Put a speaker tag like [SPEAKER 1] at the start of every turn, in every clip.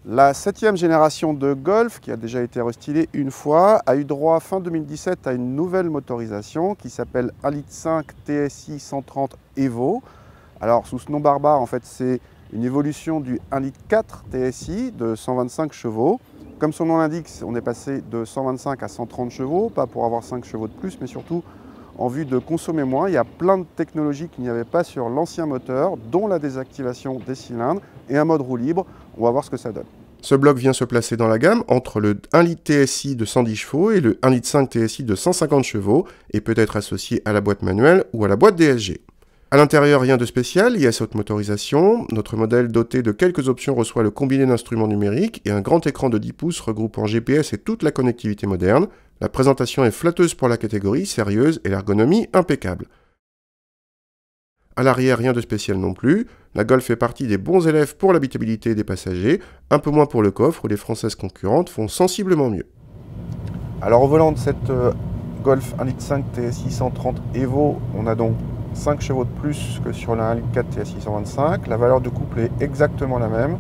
[SPEAKER 1] La 7e génération de Golf, qui a déjà été restylée une fois, a eu droit fin 2017 à une nouvelle motorisation qui s'appelle 1,5 litre TSI 130 Evo. Alors sous ce nom barbare, en fait, c'est une évolution du 1,4 litre TSI de 125 chevaux. Comme son nom l'indique, on est passé de 125 à 130 chevaux, pas pour avoir 5 chevaux de plus, mais surtout en vue de consommer moins. Il y a plein de technologies qu'il n'y avait pas sur l'ancien moteur, dont la désactivation des cylindres et un mode roue libre. On va voir ce que ça donne.
[SPEAKER 2] Ce bloc vient se placer dans la gamme entre le 1 litre TSI de 110 chevaux et le 1,5 litre TSI de 150 chevaux et peut être associé à la boîte manuelle ou à la boîte DSG. À l'intérieur, rien de spécial lié à cette motorisation. Notre modèle doté de quelques options reçoit le combiné d'instruments numériques et un grand écran de 10 pouces regroupant GPS et toute la connectivité moderne. La présentation est flatteuse pour la catégorie, sérieuse et l'ergonomie impeccable. À l'arrière, rien de spécial non plus. La Golf fait partie des bons élèves pour l'habitabilité des passagers, un peu moins pour le coffre où les françaises concurrentes font sensiblement mieux.
[SPEAKER 1] Alors au volant de cette Golf 1,5 litre TSI 130 Evo, on a donc 5 chevaux de plus que sur la 1,4 litre TSI 125. La valeur de couple est exactement la même.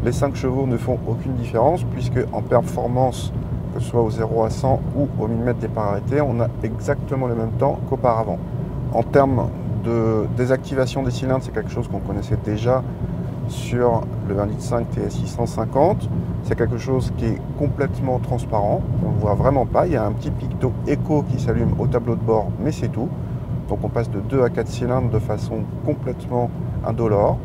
[SPEAKER 1] Les 5 chevaux ne font aucune différence puisque en performance, que ce soit au 0 à 100 ou au millimètre départ arrêté, on a exactement le même temps qu'auparavant. En termes de désactivation des cylindres, c'est quelque chose qu'on connaissait déjà sur le 1,5 litre TSI 150. C'est quelque chose qui est complètement transparent, on ne le voit vraiment pas. Il y a un petit picto éco qui s'allume au tableau de bord, mais c'est tout. Donc on passe de 2 à 4 cylindres de façon complètement indolore.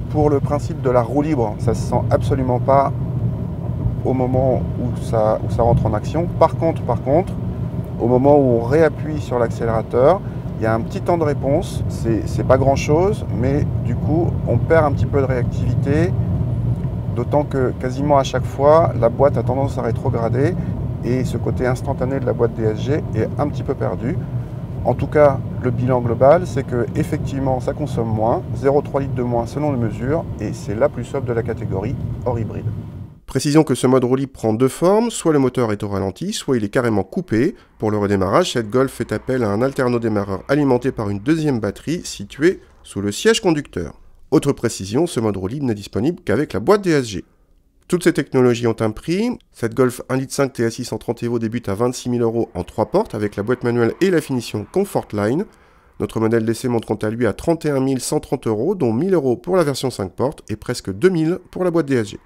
[SPEAKER 1] Pour le principe de la roue libre, ça ne se sent absolument pas au moment où ça rentre en action. Par contre, au moment où on réappuie sur l'accélérateur, il y a un petit temps de réponse, c'est pas grand chose, mais du coup on perd un petit peu de réactivité, d'autant que quasiment à chaque fois la boîte a tendance à rétrograder et ce côté instantané de la boîte DSG est un petit peu perdu. En tout cas, le bilan global, c'est que effectivement ça consomme moins, 0,3 litres de moins selon les mesures, et c'est la plus sobre de la catégorie hors hybride.
[SPEAKER 2] Précisons que ce mode roue libre prend deux formes, soit le moteur est au ralenti, soit il est carrément coupé. Pour le redémarrage, cette Golf fait appel à un alternodémarreur alimenté par une deuxième batterie située sous le siège conducteur. Autre précision, ce mode roue libre n'est disponible qu'avec la boîte DSG. Toutes ces technologies ont un prix. Cette Golf 1,5 litre TSI 130 Evo débute à 26 000 € en 3 portes avec la boîte manuelle et la finition Comfortline. Notre modèle d'essai monte quant à lui à 31 130 €, dont 1 000 € pour la version 5 portes et presque 2 000 € pour la boîte DSG.